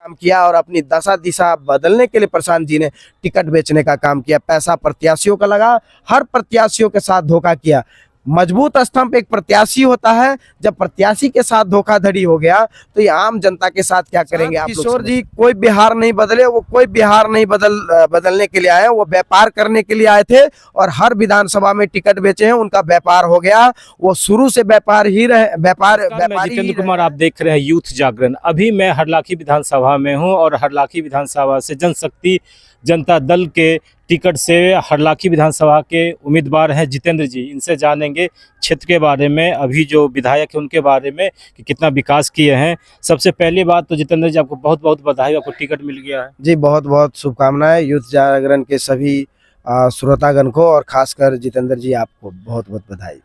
काम किया और अपनी दशा दिशा बदलने के लिए प्रशांत जी ने टिकट बेचने का काम किया। पैसा प्रत्याशियों का लगा, हर प्रत्याशियों के साथ धोखा किया। मजबूत स्तंभ एक प्रत्याशी होता है, जब प्रत्याशी के साथ धोखाधड़ी हो गया तो ये आम जनता के साथ क्या करेंगे आप लोग। किशोर जी कोई बिहार नहीं बदले, वो कोई बिहार नहीं बदलने के लिए आए, वो व्यापार करने के लिए आए थे और हर विधानसभा में टिकट बेचे हैं, उनका व्यापार हो गया। वो शुरू से व्यापार ही रहे, व्यापारी। जितेंद्र कुमार, आप देख रहे हैं यूथ जागरण। अभी मैं हरलाखी विधानसभा में हूं और हरलाखी विधानसभा से जनशक्ति जनता दल के टिकट से हरलाखी विधानसभा के उम्मीदवार हैं जितेंद्र जी। इनसे जानेंगे क्षेत्र के बारे में, अभी जो विधायक हैं उनके बारे में कि कितना विकास किए हैं। सबसे पहली बात तो जितेंद्र जी, आपको बहुत बहुत बधाई, आपको टिकट मिल गया है। जी बहुत बहुत शुभकामनाएं यूथ जागरण के सभी श्रोतागण को, और खासकर जितेंद्र जी आपको बहुत बहुत बधाई।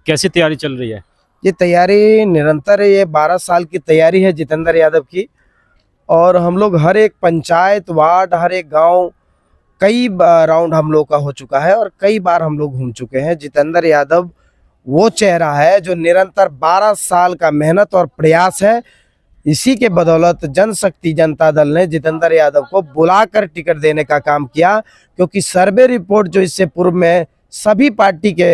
कैसी तैयारी चल रही है? ये तैयारी निरंतर है, ये 12 साल की तैयारी है जितेंद्र यादव की, और हम लोग हर एक पंचायत वार्ड, हर एक गांव, कई राउंड हम लोग का हो चुका है और कई बार हम लोग घूम चुके हैं। जितेंद्र यादव वो चेहरा है जो निरंतर 12 साल का मेहनत और प्रयास है। इसी के बदौलत जनशक्ति जनता दल ने जितेंद्र यादव को बुलाकर टिकट देने का काम किया, क्योंकि सर्वे रिपोर्ट जो इससे पूर्व में सभी पार्टी के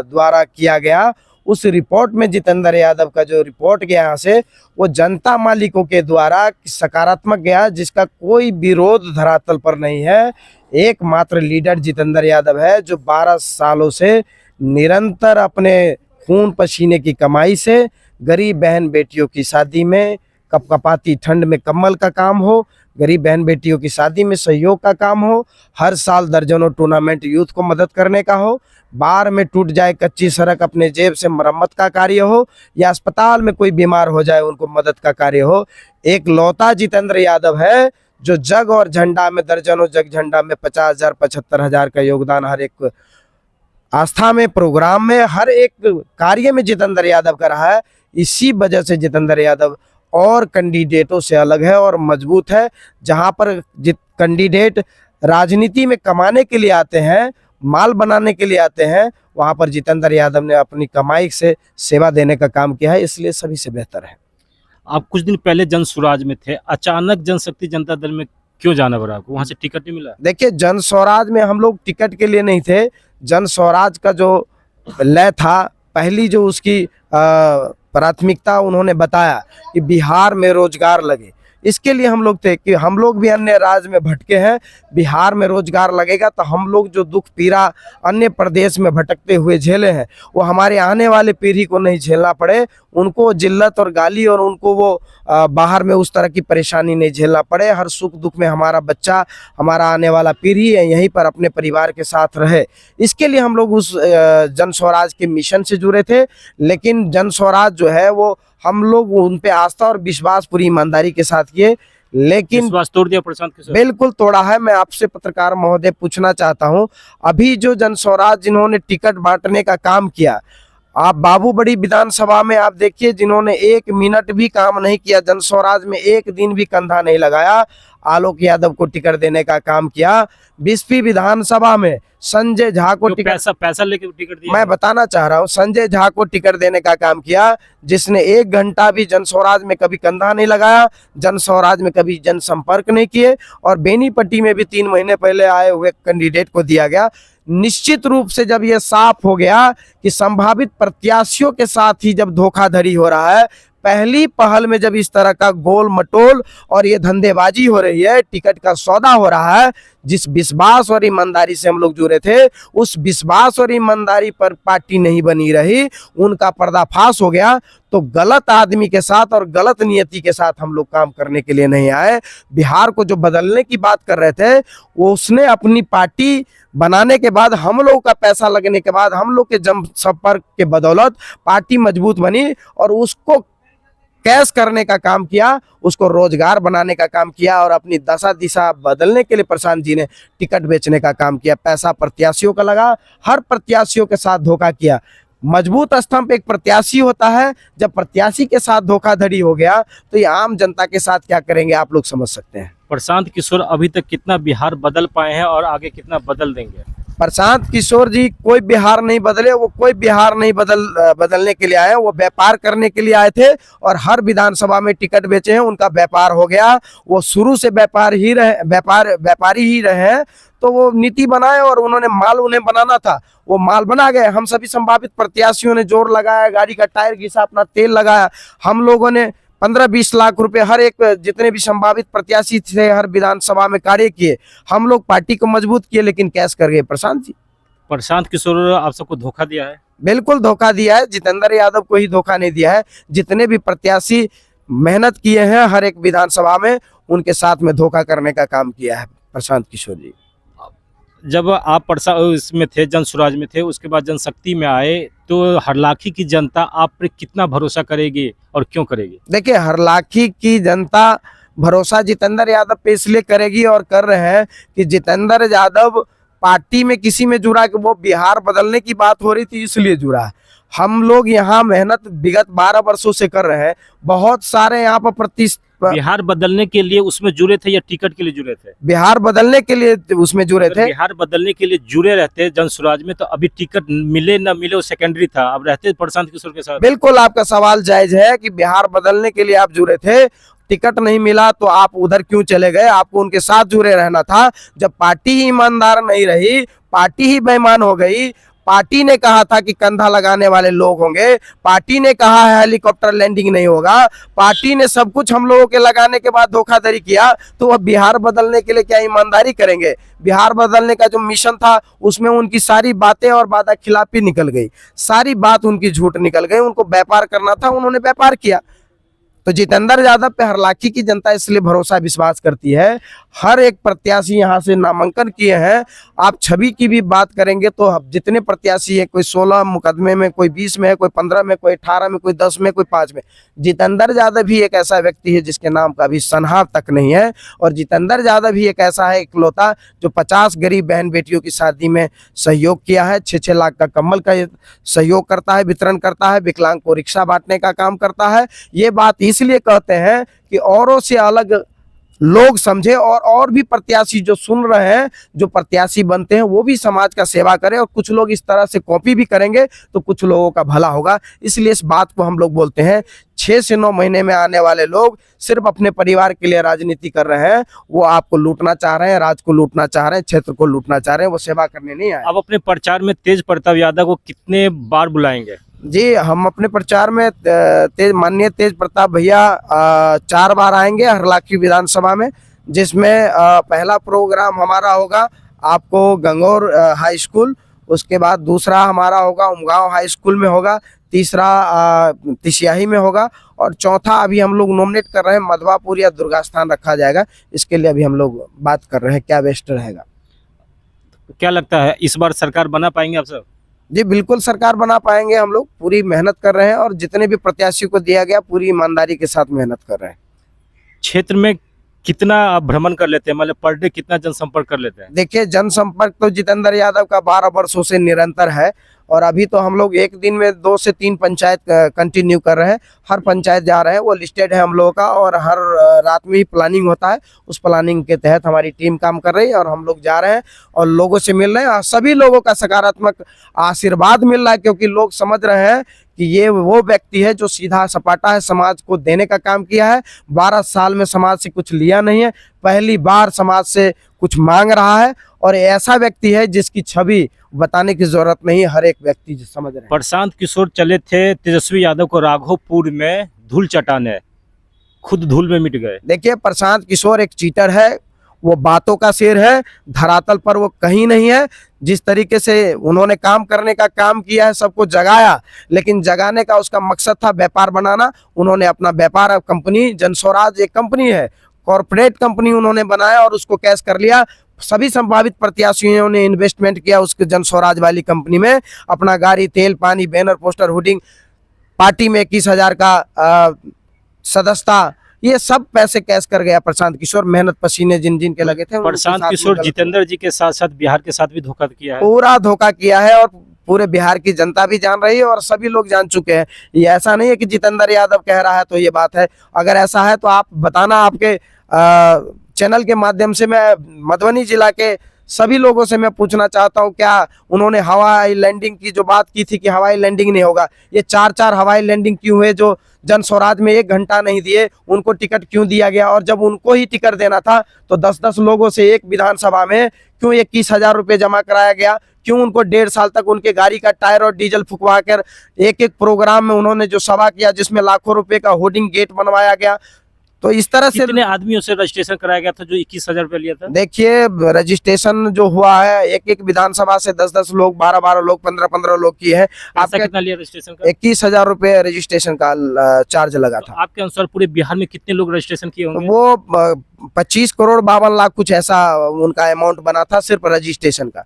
द्वारा किया गया, उस रिपोर्ट में जितेंद्र यादव का जो रिपोर्ट गया यहाँ से, वो जनता मालिकों के द्वारा सकारात्मक गया, जिसका कोई विरोध धरातल पर नहीं है। एकमात्र लीडर जितेंद्र यादव है जो 12 सालों से निरंतर अपने खून पसीने की कमाई से गरीब बहन बेटियों की शादी में, कपकपाती ठंड में कम्बल का काम हो, गरीब बहन बेटियों की शादी में सहयोग का काम हो, हर साल दर्जनों टूर्नामेंट यूथ को मदद करने का हो, बाढ़ में टूट जाए कच्ची सड़क अपने जेब से मरम्मत का कार्य हो, या अस्पताल में कोई बीमार हो जाए उनको मदद का कार्य हो। एक लौता जितेंद्र यादव है जो जग और झंडा में, दर्जनों जग झंडा में 50,000 75,000 का योगदान हर एक आस्था में, प्रोग्राम में, हर एक कार्य में जितेंद्र यादव का रहा है। इसी वजह से जितेंद्र यादव और कैंडिडेटों से अलग है और मजबूत है। जहां पर कैंडिडेट राजनीति में कमाने के लिए आते हैं, माल बनाने के लिए आते हैं, वहां पर जितेंद्र यादव ने अपनी कमाई से सेवा देने का काम किया है, इसलिए सभी से बेहतर है। आप कुछ दिन पहले जन स्वराज में थे, अचानक जनशक्ति जनता दल में क्यों जाना पड़ा आपको? वहां से टिकट नहीं मिला? देखिए, जन स्वराज में हम लोग टिकट के लिए नहीं थे। जन स्वराज का जो लय था, पहली जो उसकी प्राथमिकता उन्होंने बताया कि बिहार में रोजगार लगे, इसके लिए हम लोग थे कि हम लोग भी अन्य राज्य में भटके हैं, बिहार में रोजगार लगेगा तो हम लोग जो दुख पीड़ा अन्य प्रदेश में भटकते हुए झेले हैं, वो हमारे आने वाले पीढ़ी को नहीं झेलना पड़े, उनको जिल्लत और गाली और उनको वो बाहर में उस तरह की परेशानी नहीं झेलना पड़े। हर सुख दुख में हमारा बच्चा, हमारा आने वाला पीढ़ी है, यहीं पर अपने परिवार के साथ रहे। इसके लिए हम लोग उस जन स्वराज के मिशन से जुड़े थे। लेकिन जन स्वराज जो है वो हम लोग उन पे आस्था और विश्वास पूरी ईमानदारी के साथ किए, लेकिन विश्वास तोड़ दिया प्रशांत के साथ? बिल्कुल तोड़ा है। मैं आपसे पत्रकार महोदय पूछना चाहता हूं, अभी जो जन स्वराज जिन्होंने टिकट बांटने का काम किया, आप बाबूबड़ी विधानसभा में आप देखिए, जिन्होंने 1 मिनट भी काम नहीं किया, जन स्वराज में 1 दिन भी कंधा नहीं लगाया, आलोक यादव को टिकट देने का काम किया। बिस्फी विधानसभा में संजय झा को टिकट, पैसा लेके टिकट दिया। मैं बताना चाह रहा हूं, संजय झा को टिकट देने का काम किया, जिसने 1 घंटा भी जन स्वराज में कभी कंधा नहीं लगाया, जन स्वराज में कभी जनसंपर्क नहीं किए, और बेनीपट्टी में भी 3 महीने पहले आए हुए कैंडिडेट को दिया गया। निश्चित रूप से जब यह साफ हो गया कि संभावित प्रत्याशियों के साथ ही जब धोखाधड़ी हो रहा है, पहली पहल में जब इस तरह का गोल मटोल और ये धंधेबाजी हो रही है, टिकट का सौदा हो रहा है, जिस विश्वास और ईमानदारी से हम लोग जुड़े थे, उस विश्वास और ईमानदारी पर पार्टी नहीं बनी रही, उनका पर्दाफाश हो गया, तो गलत आदमी के साथ और गलत नियति के साथ हम लोग काम करने के लिए नहीं आए। बिहार को जो बदलने की बात कर रहे थे, वो उसने अपनी पार्टी बनाने के बाद, हम लोग का पैसा लगने के बाद, हम लोग के जनसंपर्क के बदौलत पार्टी मजबूत बनी और उसको कैश करने का काम किया, उसको रोजगार बनाने का काम किया, और अपनी दशा दिशा बदलने के लिए प्रशांत जी ने टिकट बेचने का काम किया। पैसा प्रत्याशियों का लगा, हर प्रत्याशियों के साथ धोखा किया। मजबूत स्तंभ एक प्रत्याशी होता है, जब प्रत्याशी के साथ धोखाधड़ी हो गया तो ये आम जनता के साथ क्या करेंगे आप लोग समझ सकते हैं। प्रशांत किशोर अभी तक कितना बिहार बदल पाए हैं और आगे कितना बदल देंगे? प्रशांत किशोर जी कोई बिहार नहीं बदले, वो कोई बिहार नहीं बदलने के लिए आए, वो व्यापार करने के लिए आए थे और हर विधानसभा में टिकट बेचे हैं, उनका व्यापार हो गया। वो शुरू से व्यापारी ही रहे हैं, तो वो नीति बनाए और उन्होंने माल उन्हें बनाना था, वो माल बना गए। हम सभी संभावित प्रत्याशियों ने जोर लगाया, गाड़ी का टायर घिसा, अपना तेल लगाया। हम लोगों ने 15-20 लाख रुपए हर एक, जितने भी संभावित प्रत्याशी थे हर विधानसभा में कार्य किए। हम लोग पार्टी को मजबूत किए, लेकिन कैश कर गए प्रशांत जी। प्रशांत किशोर आप सबको धोखा दिया है? बिल्कुल धोखा दिया है, जितेंद्र यादव को ही धोखा नहीं दिया है। जितने भी प्रत्याशी मेहनत किए हैं हर एक विधानसभा में, उनके साथ में धोखा करने का काम किया है प्रशांत किशोर जी। जब आप इसमें थे, जन स्वराज में थे, उसके बाद जनशक्ति में आए, तो हरलाखी की जनता आप पर कितना भरोसा करेगी और क्यों करेगी? देखिए, हरलाखी की जनता भरोसा जितेंद्र यादव पे इसलिए करेगी और कर रहे हैं कि जितेंद्र यादव पार्टी में किसी में जुड़ा, कि वो बिहार बदलने की बात हो रही थी इसलिए जुड़ा है। हम लोग यहाँ मेहनत विगत 12 वर्षों से कर रहे हैं, बहुत सारे यहाँ पर बिहार बदलने के लिए उसमें जुड़े थे या टिकट के लिए जुड़े थे? बिहार बदलने के लिए उसमें जुड़े थे। बिहार बदलने के लिए जुड़े रहते जन स्वराज में, तो अभी टिकट मिले ना मिले वो सेकेंडरी था, अब रहते प्रशांत किशोर के साथ। बिल्कुल आपका सवाल जायज है कि बिहार बदलने के लिए आप जुड़े थे, टिकट नहीं मिला तो आप उधर क्यों चले गए? आपको उनके साथ जुड़े रहना था। जब पार्टी ही ईमानदार नहीं रही, पार्टी ही बेईमान हो गई, पार्टी ने कहा था कि कंधा लगाने वाले लोग होंगे, पार्टी ने कहा है हेलीकॉप्टर लैंडिंग नहीं होगा, पार्टी ने सब कुछ हम लोगों के लगाने के बाद धोखाधड़ी किया, तो वह बिहार बदलने के लिए क्या ईमानदारी करेंगे? बिहार बदलने का जो मिशन था उसमें उनकी सारी बातें और वादा खिलाफी निकल गई, सारी बात उनकी झूठ निकल गई। उनको व्यापार करना था, उन्होंने व्यापार किया। तो जितेंद्र यादव पे हरलाखी की जनता इसलिए भरोसा विश्वास करती है। हर एक प्रत्याशी यहाँ से नामांकन किए हैं। आप छवि की भी बात करेंगे तो जितने प्रत्याशी है, कोई 16 मुकदमे में, कोई 20 में है, कोई 15 में, कोई 18 में, कोई 10 में, कोई 5 में। जितेंद्र यादव भी एक ऐसा व्यक्ति है जिसके नाम का भी सनहा तक नहीं है। और जितेंद्र यादव भी एक ऐसा है इकलौता जो 50 गरीब बहन बेटियों की शादी में सहयोग किया है, 6-6 लाख का कम्बल का सहयोग करता है, वितरण करता है, विकलांग को रिक्शा बांटने का काम करता है। ये बात इसलिए कहते हैं कि औरों से अलग लोग समझे और भी प्रत्याशी जो सुन रहे हैं, जो प्रत्याशी बनते हैं, वो भी समाज का सेवा करें। और कुछ लोग इस तरह से कॉपी भी करेंगे तो कुछ लोगों का भला होगा। इसलिए इस बात को हम लोग बोलते हैं, 6 से 9 महीने में आने वाले लोग सिर्फ अपने परिवार के लिए राजनीति कर रहे हैं। वो आपको लूटना चाह रहे हैं, राज को लूटना चाह रहे हैं, क्षेत्र को लूटना चाह रहे हैं, वो सेवा करने नहीं आए। अब अपने प्रचार में तेज प्रताप यादव को कितने बार बुलाएंगे? जी, हम अपने प्रचार में माननीय तेज प्रताप भैया 4 बार आएंगे हरलाखी विधानसभा में, जिसमें पहला प्रोग्राम हमारा होगा आपको गंगौर हाई स्कूल, उसके बाद दूसरा हमारा होगा उमगांव हाई स्कूल में होगा, तीसरा तिसियाही में होगा, और चौथा अभी हम लोग नॉमिनेट कर रहे हैं मधवापुर या दुर्गा स्थान रखा जाएगा। इसके लिए अभी हम लोग बात कर रहे हैं क्या बेस्ट रहेगा। क्या लगता है इस बार सरकार बना पाएंगे आप सब? जी बिल्कुल सरकार बना पाएंगे। हम लोग पूरी मेहनत कर रहे हैं और जितने भी प्रत्याशी को दिया गया पूरी ईमानदारी के साथ मेहनत कर रहे हैं। क्षेत्र में कितना आप भ्रमण कर लेते हैं, मतलब पर डे कितना जनसंपर्क कर लेते हैं? देखिए, जनसंपर्क तो जितेंद्र यादव का 12 वर्षों से निरंतर है, और अभी तो हम लोग एक दिन में 2 से 3 पंचायत कंटिन्यू कर रहे हैं। हर पंचायत जा रहे हैं, वो लिस्टेड है हम लोगों का, और हर रात में ही प्लानिंग होता है। उस प्लानिंग के तहत हमारी टीम काम कर रही है और हम लोग जा रहे हैं और लोगों से मिल रहे हैं। और सभी लोगों का सकारात्मक आशीर्वाद मिल रहा है, क्योंकि लोग समझ रहे हैं कि ये वो व्यक्ति है जो सीधा सपाटा है, समाज को देने का काम किया है। 12 साल में समाज से कुछ लिया नहीं है, पहली बार समाज से कुछ मांग रहा है, और ऐसा व्यक्ति है जिसकी छवि बताने की जरूरत नहीं, हर एक व्यक्ति समझ रहे हैं। प्रशांत किशोर चले थे तेजस्वी यादव को राघोपुर में धूल चटाने, खुद धूल में मिट गए। देखिए, प्रशांत किशोर एक चीटर है, वो बातों का शेर है, धरातल पर वो कहीं नहीं है। जिस तरीके से उन्होंने काम करने का काम किया है, सबको जगाया, लेकिन जगाने का उसका मकसद था व्यापार बनाना। उन्होंने अपना व्यापार कंपनी जन स्वराज एक कंपनी है, कॉर्पोरेट कंपनी उन्होंने बनाया और उसको कैश कर लिया। सभी संभावित प्रत्याशियों ने इन्वेस्टमेंट किया उसके जन स्वराज वाली कंपनी में, अपना गाड़ी, तेल, पानी, बैनर, पोस्टर, हुडिंग, पार्टी में 21,000 का सदस्यता, ये सब पैसे कैश कर गया प्रशांत किशोर। मेहनत पसीने जिन जिन के लगे थे। प्रशांत किशोर जितेंद्र जी के साथ साथ बिहार के साथ भी धोखा किया है, पूरा धोखा किया है, और पूरे बिहार की जनता भी जान रही है और सभी लोग जान चुके हैं। ये ऐसा नहीं है कि जितेंद्र यादव कह रहा है तो ये बात है। अगर ऐसा है तो आप बताना, आपके चैनल के माध्यम से मैं मधुबनी जिला के सभी लोगों से मैं पूछना चाहता हूं, क्या उन्होंने हवाई लैंडिंग की जो बात की थी कि हवाई लैंडिंग नहीं होगा, ये 4-4 हवाई लैंडिंग क्यों हुए? जो जन स्वराज में 1 घंटा नहीं दिए, उनको टिकट क्यों दिया गया? और जब उनको ही टिकट देना था तो 10-10 लोगों से एक विधानसभा में क्यों 21,000 रुपये जमा कराया गया? क्यों उनको 1.5 साल तक उनके गाड़ी का टायर और डीजल फुकवा कर एक एक प्रोग्राम में उन्होंने जो सभा किया, जिसमें लाखों रुपए का होर्डिंग गेट बनवाया गया? तो इस तरह से कितने आदमियों से रजिस्ट्रेशन कराया गया था जो 21,000 रुपये लिया था? देखिए, रजिस्ट्रेशन जो हुआ है, एक एक विधानसभा से 10-10 लोग, 12-12 लोग, 15-15 लोग की है। पैसा आपके कितना लिया रजिस्ट्रेशन का? 21,000 रुपये रजिस्ट्रेशन का चार्ज लगा तो था। आपके अनुसार पूरे बिहार में कितने लोग रजिस्ट्रेशन किए तो होंगे? वो 25 करोड़ 52 लाख कुछ ऐसा उनका अमाउंट बना था सिर्फ रजिस्ट्रेशन का।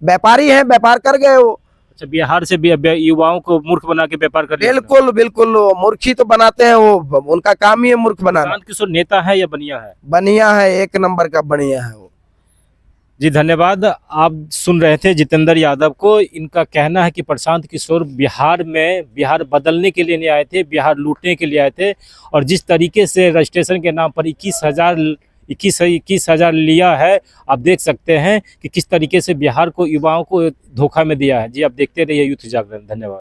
व्यापारी है, व्यापार कर गए वो। अच्छा, बिहार से युवाओं को मूर्ख बना के व्यापार कर लिया? बिल्कुल बिल्कुल, वो मूर्खी तो बनाते हैं, वो उनका काम ही है मूर्ख बनाना। प्रशांत किशोर नेता है या बनिया है? बढ़िया है, 1 नंबर का बढ़िया है वो। जी धन्यवाद। आप सुन रहे थे जितेंद्र यादव को। इनका कहना है कि प्रशांत किशोर बिहार बदलने के लिए नहीं आए थे, बिहार लूटने के लिए आए थे। और जिस तरीके से रजिस्ट्रेशन के नाम पर 21,000 लिया है, आप देख सकते हैं कि किस तरीके से बिहार को, युवाओं को धोखा में दिया है। जी आप देखते रहिए यूथ जागरण। धन्यवाद।